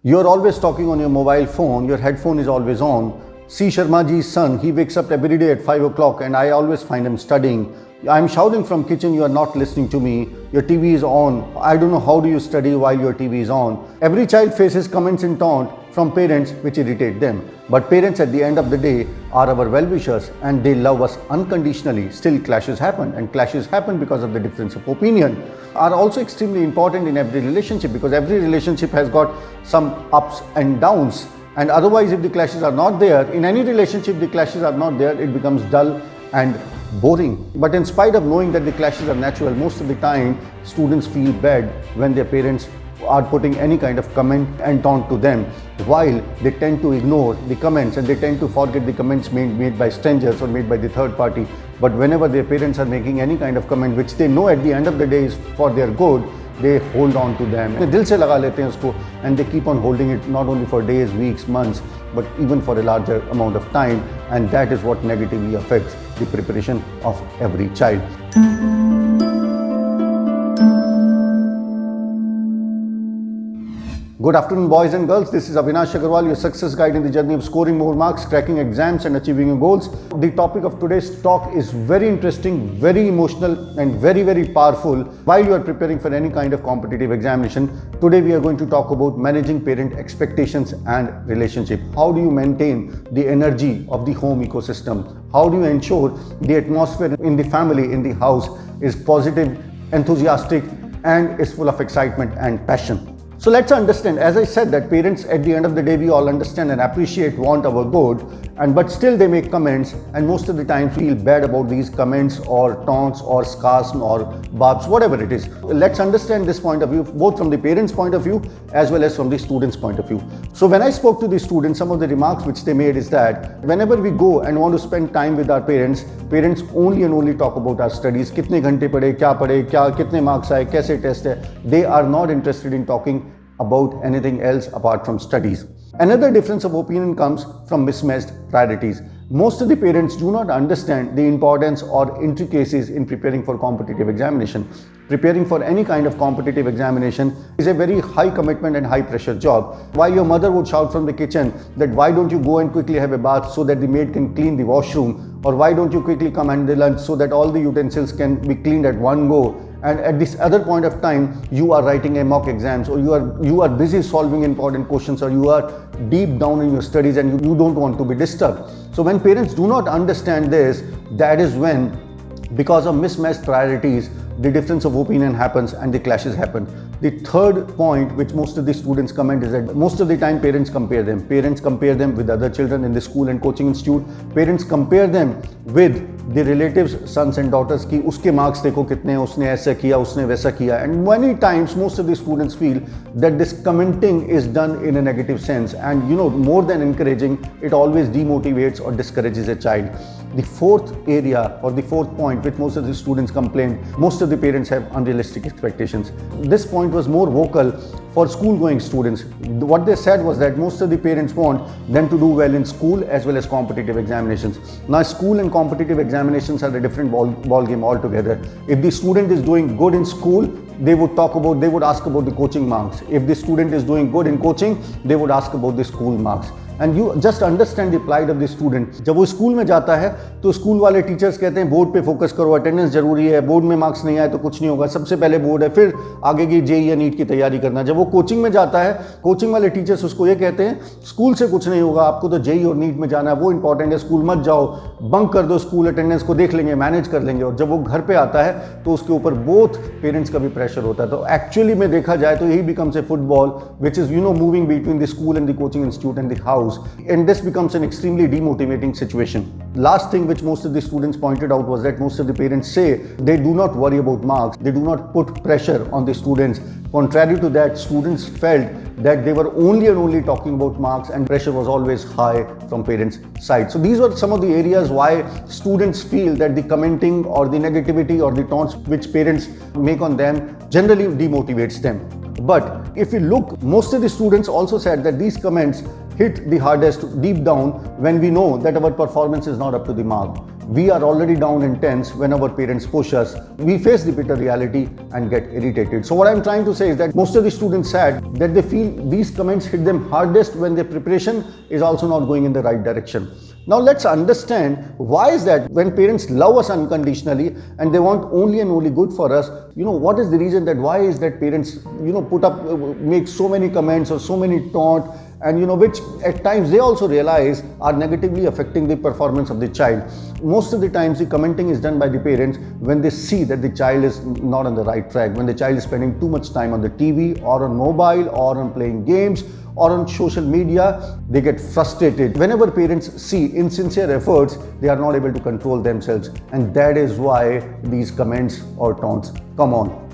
You're always talking on your mobile phone, your headphone is always on. See Sharma ji's son, he wakes up every day at 5 o'clock and I always find him studying. I'm shouting from kitchen, you are not listening to me. Your TV is on. I don't know how do you study while your TV is on. Every child faces comments and taunt from parents which irritate them. But parents at the end of the day are our well-wishers and they love us unconditionally. Still clashes happen, and clashes happen because of the difference of opinion. Are also extremely important in every relationship, because every relationship has got some ups and downs. And otherwise, if the clashes are not there, in any relationship the clashes are not there, it becomes dull and boring. But in spite of knowing that the clashes are natural, most of the time students feel bad when their parents are putting any kind of comment and taunt to them, while they tend to ignore the comments and they tend to forget the comments made by strangers or made by the third party. But whenever their parents are making any kind of comment which they know at the end of the day is for their good, they hold on to them. They dil se laga lete hain usko, and they keep on holding it not only for days, weeks, months, but even for a larger amount of time. And that is what negatively affects the preparation of every child. Good afternoon, boys and girls. This is Avinash Agarwal, your success guide in the journey of scoring more marks, cracking exams and achieving your goals. The topic of today's talk is very interesting, very emotional and very, very powerful while you are preparing for any kind of competitive examination. Today we are going to talk about managing parent expectations and relationship. How do you maintain the energy of the home ecosystem? How do you ensure the atmosphere in the family, in the house is positive, enthusiastic and is full of excitement and passion? So let's understand, as I said, that parents at the end of the day, we all understand and appreciate, want our good, but still they make comments, and most of the time feel bad about these comments or taunts or sarcasm or barbs, whatever it is. Let's understand this point of view, both from the parents' point of view as well as from the students' point of view. So when I spoke to the students, some of the remarks which they made is that whenever we go and want to spend time with our parents only and only talk about our studies, kitne ghante padhe, kitne marks aaye, kaise test hai. They are not interested in talking about anything else apart from studies. Another difference of opinion comes from mismatched priorities. Most of the parents do not understand the importance or intricacies in preparing for competitive examination. Preparing for any kind of competitive examination is a very high commitment and high pressure job. While your mother would shout from the kitchen that why don't you go and quickly have a bath so that the maid can clean the washroom, or why don't you quickly come and the lunch so that all the utensils can be cleaned at one go, and at this other point of time you are writing a mock exams, or you are busy solving important questions, or you are deep down in your studies and you don't want to be disturbed. So when parents do not understand this, that is when, because of mismatched priorities, the difference of opinion happens and the clashes happen. The third point which most of the students comment is that most of the time parents compare them. Parents compare them with other children in the school and coaching institute. Parents compare them with the relatives, sons and daughters ki uske marks dekho kitne, usne aisa kiya, usne waisa kiya. And many times most of the students feel that this commenting is done in a negative sense, and more than encouraging, it always demotivates or discourages a child. The fourth area or the fourth point which most of the students complained, most of the parents have unrealistic expectations. This point was more vocal for school-going students. What they said was that most of the parents want them to do well in school as well as competitive examinations. Now, school and competitive examinations are a different ball game altogether. If the student is doing good in school, they would ask about the coaching marks. If the student is doing good in coaching, they would ask about the school marks. And you just understand the plight of the student. जब वो school में जाता है तो school वाले teachers कहते हैं board पे फोकस करो, अटेंडेंस जरूरी है, बोर्ड में मार्क्स नहीं आए तो कुछ नहीं होगा, सबसे पहले बोर्ड है, फिर आगे की जेईई या नीट की तैयारी करना। जब वो कोचिंग में जाता है, कोचिंग वाले टीचर्स उसको ये कहते हैं स्कूल से कुछ नहीं होगा, आपको तो जेईई और नीट में जाना है, वो इंपॉर्टेंट है, स्कूल मत जाओ, बंक कर दो स्कूल, अटेंडेंस को देख लेंगे, मैनेज कर लेंगे। और जब वो घर पे आता है तो उसके ऊपर बोथ पेरेंट्स का भी प्रेशर होता है। तो एक्चुअली में देखा जाए तो यही becomes a football which is moving between the school and the coaching institute and the house, and this becomes an extremely demotivating situation. Last thing which most of the students pointed out was that most of the parents say they do not worry about marks, they do not put pressure on the students. Contrary to that, students felt that they were only and only talking about marks and pressure was always high from parents' side. So these were some of the areas why students feel that the commenting or the negativity or the taunts which parents make on them generally demotivates them. But if you look, most of the students also said that these comments hit the hardest deep down when we know that our performance is not up to the mark. We are already down in tense when our parents push us. We face the bitter reality and get irritated. So what I'm trying to say is that most of the students said that they feel these comments hit them hardest when their preparation is also not going in the right direction. Now let's understand why is that when parents love us unconditionally and they want only and only good for us, what is the reason that why is that parents, make so many comments or so many taunt and which at times they also realize are negatively affecting the performance of the child. Most of the times the commenting is done by the parents when they see that the child is not on the right track, when the child is spending too much time on the TV or on mobile or on playing games or on social media, they get frustrated. Whenever parents see insincere efforts, they are not able to control themselves, and that is why these comments or taunts come on.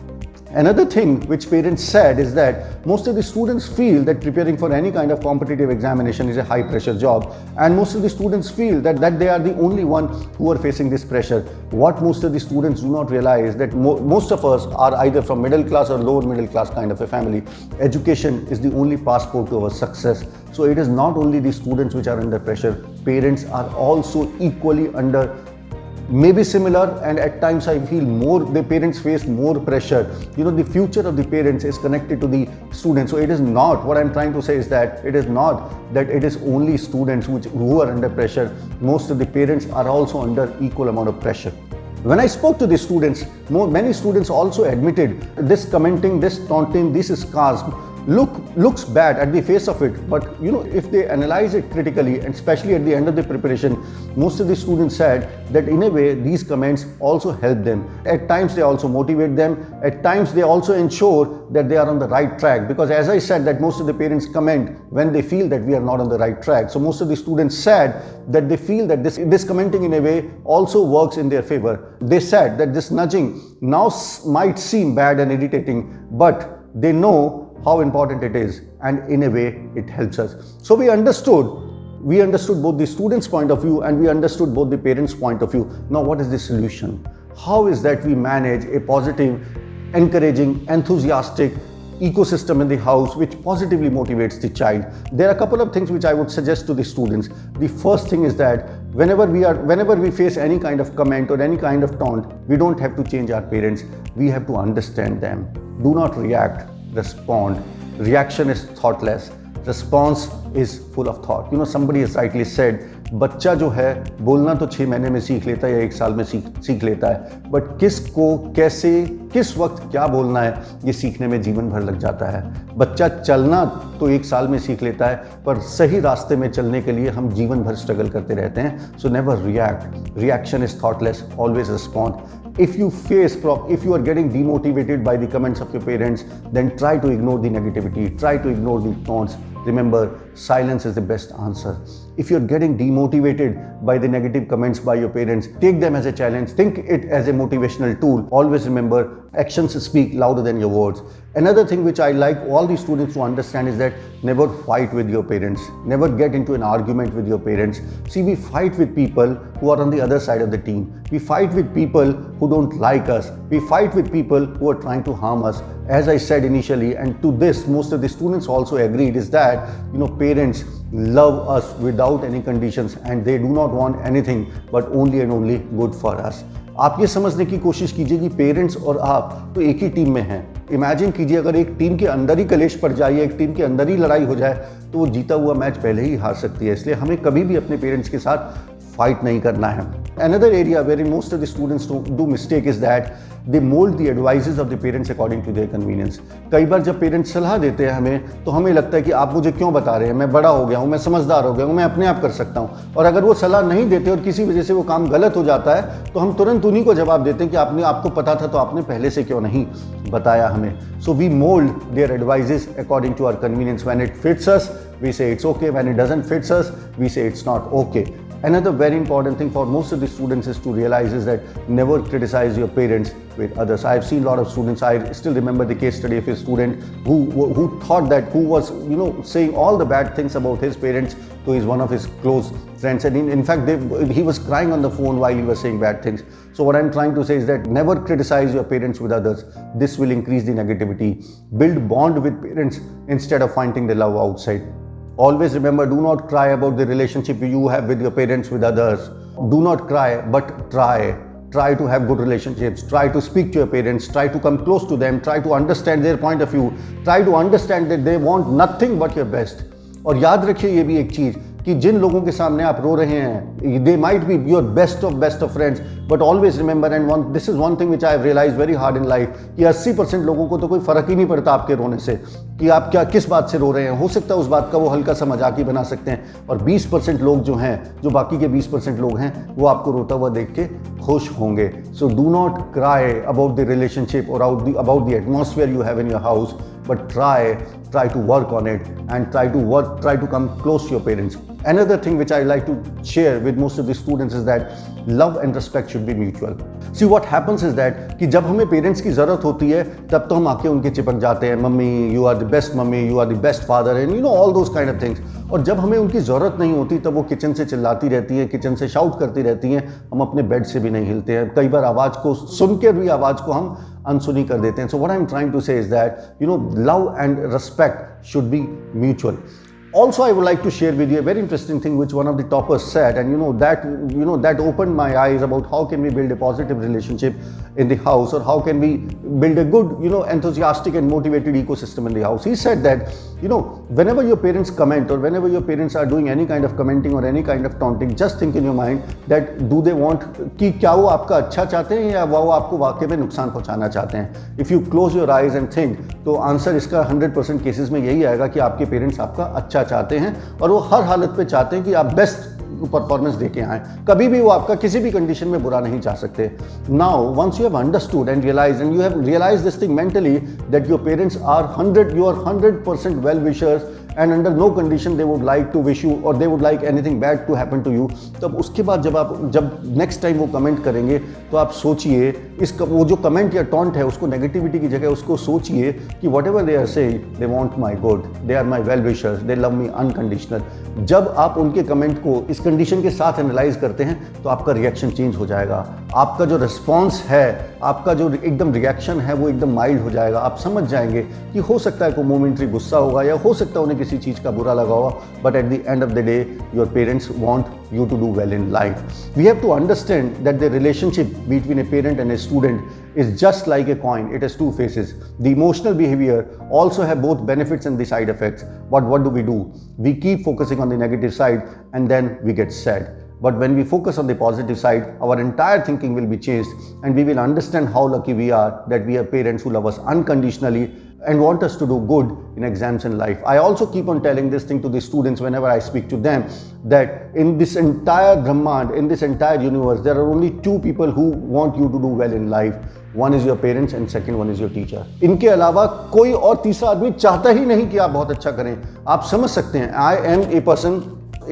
Another thing which parents said is that most of the students feel that preparing for any kind of competitive examination is a high pressure job, and most of the students feel that they are the only one who are facing this pressure. What most of the students do not realize that most of us are either from middle class or lower middle class kind of a family. Education is the only passport to our success. So it is not only the students which are under pressure, parents are also equally under maybe similar, and at times I feel the parents face more pressure. The future of the parents is connected to the students. So it is not, what I'm trying to say is that it is not that it is only students who are under pressure. Most of the parents are also under equal amount of pressure. When I spoke to the students, many students also admitted this commenting, this taunting, this sarcasm looks bad at the face of it, but if they analyze it critically, and especially at the end of the preparation, most of the students said that in a way these comments also help them. At times they also motivate them, at times they also ensure that they are on the right track, because as I said that most of the parents comment when they feel that we are not on the right track. So most of the students said that they feel that this commenting in a way also works in their favor. They said that this nudging now might seem bad and irritating, but they know how important it is, and in a way it helps us. So we understood both the students' point of view and we understood both the parents' point of view. Now what is the solution? How is that we manage a positive, encouraging, enthusiastic ecosystem in the house which positively motivates the child? There are a couple of things which I would suggest to the students. The first thing is that whenever we face any kind of comment or any kind of taunt, we don't have to change our parents. We have to understand them. Do not react. Respond. Reaction is thoughtless. Response is full of thought. Somebody has rightly said, बच्चा जो है बोलना तो 6 महीने में सीख लेता है या 1 साल में सीख लेता है, बट किसको कैसे किस वक्त क्या बोलना है ये सीखने में जीवन भर लग जाता है। बच्चा चलना तो 1 साल में सीख लेता है, पर सही रास्ते में चलने के लिए हम जीवन भर स्ट्रगल करते रहते हैं। So never react. Reaction is thoughtless. Always respond. If you are getting demotivated by the comments of your parents, then try to ignore the negativity, try to ignore the taunts. Remember, silence is the best answer. If you're getting demotivated by the negative comments by your parents, take them as a challenge, think it as a motivational tool. Always remember, actions speak louder than your words. Another thing which I like all the students to understand is that never fight with your parents. Never get into an argument with your parents. See, we fight with people who are on the other side of the team. We fight with people who don't like us. We fight with people who are trying to harm us. As I said initially, and to this most of the students also agreed, is that parents love us without any conditions and they do not want anything but only and only good for us. आप ये समझने की कोशिश कीजिए कि parents और आप तो एक ही टीम में हैं। इमेजिन कीजिए अगर एक टीम के अंदर ही कलेश पड़ जाए, एक टीम के अंदर ही लड़ाई हो जाए, तो वो जीता हुआ मैच पहले ही हार सकती है। इसलिए हमें कभी भी अपने पेरेंट्स के साथ फाइट नहीं करना है। Another area wherein most of the students do mistake is that they mold the advices of the parents according to their convenience. कई बार जब पेरेंट्स सलाह देते हैं हमें, तो हमें लगता है कि आप मुझे क्यों बता रहे हैं, मैं बड़ा हो गया हूँ, मैं समझदार हो गया हूँ, मैं अपने आप कर सकता हूँ। और अगर वो सलाह नहीं देते और किसी वजह से वो काम गलत हो जाता है, तो हम तुरंत उन्हीं को जवाब देते हैं कि आपको पता था तो आपने पहले से क्यों नहीं बताया हमें। So we mold their advices according to our convenience. When it fits us, we say it's okay. When it doesn't fit us, we say it's not okay. Another very important thing for most of the students is to realize is that never criticize your parents with others. I have seen a lot of students. I still remember the case study of a student who thought that who was saying all the bad things about his parents to one of his close friends, and in fact he was crying on the phone while he was saying bad things. So what I'm trying to say is that never criticize your parents with others. This will increase the negativity. Build bond with parents instead of finding the love outside. Always remember, do not cry about the relationship you have with your parents, with others. Do not cry, but try. Try to have good relationships. Try to speak to your parents. Try to come close to them. Try to understand their point of view. Try to understand that they want nothing but your best. और याद रखिए ये भी एक चीज़ कि जिन लोगों के सामने आप रो रहे हैं, they might be your best of friends, but always remember, and this is one thing which I have realized very hard in life, कि 80% लोगों को तो कोई फर्क ही नहीं पड़ता आपके रोने से कि आप क्या किस बात से रो रहे हैं। हो सकता है उस बात का वो हल्का सा मजाक ही बना सकते हैं, और 20% लोग जो हैं, जो बाकी के 20% लोग हैं, वो आपको रोता हुआ देख के खुश होंगे। So do not cry about the relationship और about the atmosphere you have in your house, but try to work on it and try to come close to your parents. Another thing which I like to share with most of the students is that love and respect should be mutual. See, what happens is that कि जब हमें parents की ज़रूरत होती है तब तो हम आके उनके चिपक जाते हैं, mummy you are the best mummy, you are the best father, and you know all those kind of things. और जब हमें उनकी ज़रूरत नहीं होती तब वो किचन से चिल्लाती रहती हैं, किचन से शाउट करती रहती हैं, हम अपने बेड से भी नहीं हिलते हैं, कई बार आवाज़ को सुन के भी आवाज़ को हम अनसुनी कर देते हैं। So what I am trying to say is that love and respect should be mutual. Also, I would like to share with you a very interesting thing which one of the toppers said, and that opened my eyes about how can we build a positive relationship in the house, or how can we build a good, enthusiastic and motivated ecosystem in the house. He said that, whenever your parents comment, or whenever your parents are doing any kind of commenting or any kind of taunting, just think in your mind that do they want कि क्या वो आपका अच्छा चाहते हैं या वो आपको वाकई में नुकसान पहुंचाना चाहते हैं। If you close your eyes and think, तो आंसर इसका 100% केसेस में यही आएगा कि आपके पेरेंट्स आपका अच्छा चाहते हैं, और वो हर हालत पे चाहते हैं कि आप बेस्ट परफॉर्मेंस देके आए, कभी भी वो आपका किसी भी कंडीशन में बुरा नहीं चाह सकते। Now once you have understood and realise, and you have realise this thing mentally that your parents are 100% well wishers, and under no condition they would like to wish you or they would like anything bad to happen to you, तब उसके बाद जब next time वो comment करेंगे तो आप सोचिए वो जो कमेंट या टॉन्ट है उसको नेगेटिविटी की जगह उसको सोचिए कि whatever they are saying, they want my good, they are my well wishers, they love me unconditional. जब आप उनके कमेंट को इस कंडीशन के साथ एनालाइज करते हैं तो आपका रिएक्शन चेंज हो जाएगा, आपका जो रिस्पॉन्स है, आपका जो एकदम रिएक्शन है वो एकदम माइल्ड हो जाएगा। आप समझ जाएंगे कि हो सकता है कोई मोमेंट्री गुस्सा होगा या हो सकता है उन्हें किसी चीज़ का बुरा लगा होगा, but at the end of the day your parents want you to do well in life. We have to understand that the relationship between a parent and a student is just like a coin. It has two faces. The emotional behavior also have both benefits and the side effects. But what do? We keep focusing on the negative side and then we get sad. But when we focus on the positive side, our entire thinking will be changed and we will understand how lucky we are that we have parents who love us unconditionally and want us to do good in exams and life. I also keep on telling this thing to the students whenever I speak to them, that in this entire Brahmand, in this entire universe, there are only two people who want you to do well in life. One is your parents and second one is your teacher. इनके अलावा कोई और तीसरा आदमी चाहता ही नहीं कि आप बहुत अच्छा करें। आप समझ सकते हैं, I am a person,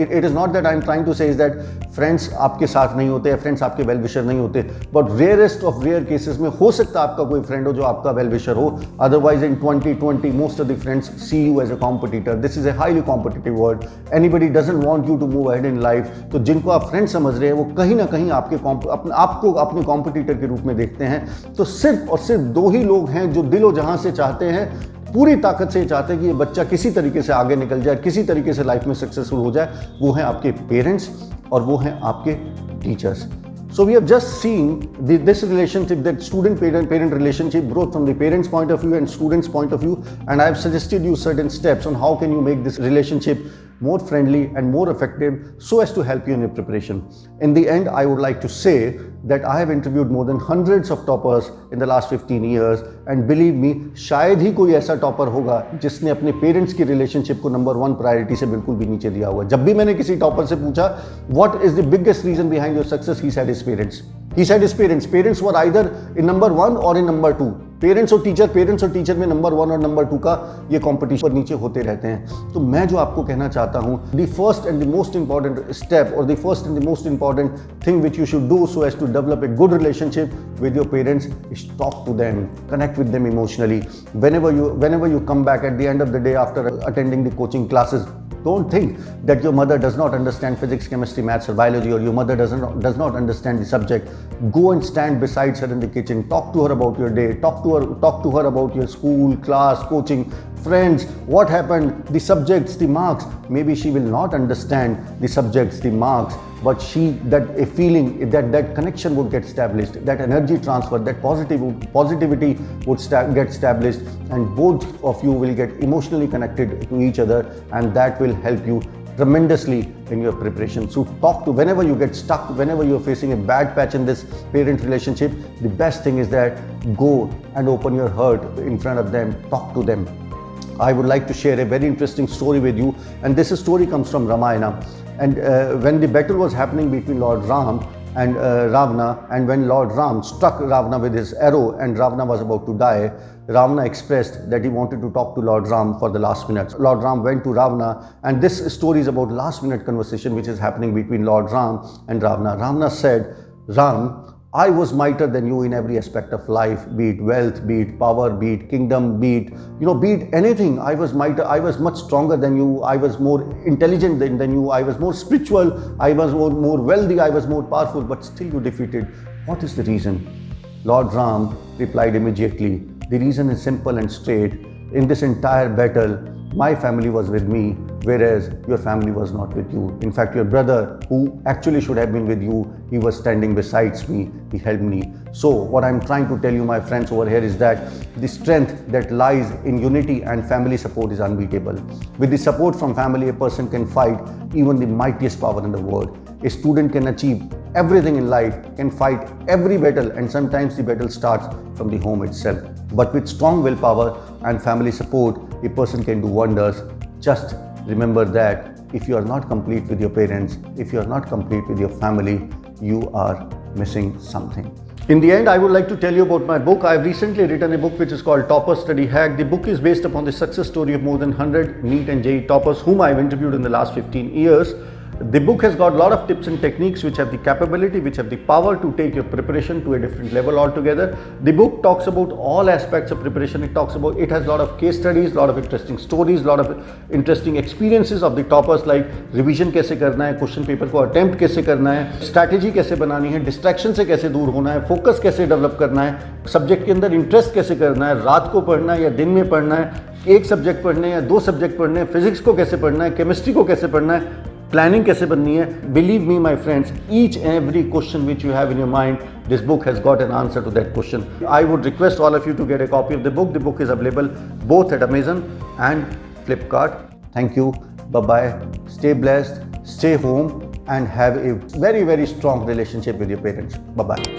it is not that I am trying to say is that friends आपके साथ नहीं होते, फ्रेंड्स आपके वेल विशर नहीं होते, but rarest of rare cases में हो सकता है आपका कोई फ्रेंड हो जो आपका वेल विशर हो। Otherwise in 2020 most of the friends see you as a competitor. This is a highly competitive world, anybody doesn't want you to move ahead in life. तो जिनको आप फ्रेंड समझ रहे हैं वो कहीं ना कहीं आपको अपने कॉम्पिटिटर के रूप में देखते हैं। तो सिर्फ और सिर्फ दो ही लोग हैं जो दिलो जहां से चाहते हैं, पूरी ताकत से चाहते हैं कि ये बच्चा किसी तरीके से आगे निकल जाए, किसी तरीके से लाइफ में सक्सेसफुल हो जाए। वो हैं आपके पेरेंट्स और वो हैं आपके teachers. So we have just seen this relationship, that student-parent relationship, both from the parents' point of view and students' point of view, and I have suggested you certain steps on how can you make this relationship more friendly and more effective so as to help you in your preparation. In the end, I would like to say that I have interviewed more than hundreds of toppers in the last 15 years, and believe me, शायद ही कोई ऐसा topper होगा जिसने अपने parents की relationship को number 1 priority से बिल्कुल भी नीचे दिया हुआ। जब भी मैंने किसी टॉपर से पूछा what is the biggest reason behind your success, he said his parents. He said his parents. Parents were either in number 1 or in number 2. Parents और टीचर में नंबर 1 और नंबर 2 का ये कॉम्पिटिशन पर नीचे होते रहते हैं। तो मैं जो आपको कहना चाहता हूँ, the first and the most important step और the first and the most important thing which you should do so as to develop a good relationship with your parents is talk to them, connect with them emotionally. Whenever you come back at the end of the day after attending the coaching classes, Don't think that your mother does not understand physics, chemistry, maths or biology, or your mother does not understand the subject. Go and stand beside her in the kitchen. Talk to her about your day. Talk to her about your school, class, coaching, friends, what happened, the subjects, the marks. Maybe she will not understand the subjects, the marks, but that feeling, that connection would get established, that energy transfer, that positivity would get established, and both of you will get emotionally connected to each other, and that will help you tremendously in your preparation. So talk to, whenever you get stuck, whenever you're facing a bad patch in this parent relationship, the best thing is that go and open your heart in front of them, talk to them. I would like to share a very interesting story with you, and this story comes from Ramayana. And when the battle was happening between Lord Ram and Ravana, and when Lord Ram struck Ravana with his arrow and Ravana was about to die, Ravana expressed that he wanted to talk to Lord Ram for the last minute. Lord Ram went to Ravana, and this story is about last minute conversation which is happening between Lord Ram and Ravana. Ravana said, Ram, I was mightier than you in every aspect of life, be it wealth, be it power, be it kingdom, be it anything. I was mightier, I was much stronger than you, I was more intelligent than you, I was more spiritual, I was more wealthy, I was more powerful, but still you defeated. What is the reason? Lord Ram replied immediately, the reason is simple and straight. In this entire battle, my family was with me, whereas your family was not with you. In fact, your brother, who actually should have been with you, he was standing beside me, he helped me. So what I'm trying to tell you, my friends over here, is that the strength that lies in unity and family support is unbeatable. With the support from family, a person can fight even the mightiest power in the world. A student can achieve everything in life, can fight every battle, and sometimes the battle starts from the home itself. But with strong willpower and family support, a person can do wonders. Just remember that if you are not complete with your parents, if you are not complete with your family, you are missing something. In the end, I would like to tell you about my book. I have recently written a book which is called Topper Study Hack. The book is based upon the success story of more than 100 NEET and JEE toppers whom I have interviewed in the last 15 years. The book has got a lot of tips and techniques which have the capability, which have the power to take your preparation to a different level altogether. The book talks about all aspects of preparation. It has a lot of case studies, a lot of interesting stories, a lot of interesting experiences of the toppers, like revision कैसे करना है, question paper को attempt कैसे करना है, strategy कैसे बनानी है, डिस्ट्रैक्शन से कैसे दूर होना है, फोकस कैसे डेवलप करना है, सब्जेक्ट के अंदर इंटरेस्ट कैसे करना है, रात को पढ़ना है या दिन में पढ़ना है, एक सब्जेक्ट पढ़ने या दो सब्जेक्ट पढ़ने हैं, फिजिक्स को कैसे पढ़ना है, केमिस्ट्री को कैसे पढ़ना है, प्लानिंग कैसे बननी है. Believe me, my friends, each and every question which you have in your mind, this book has got an answer to that question. I would request all of you to get a copy of the book. The book is available both at Amazon and Flipkart. Thank you. Bye-bye. Stay blessed, stay home, and have a very, very strong relationship with your parents. Bye-bye.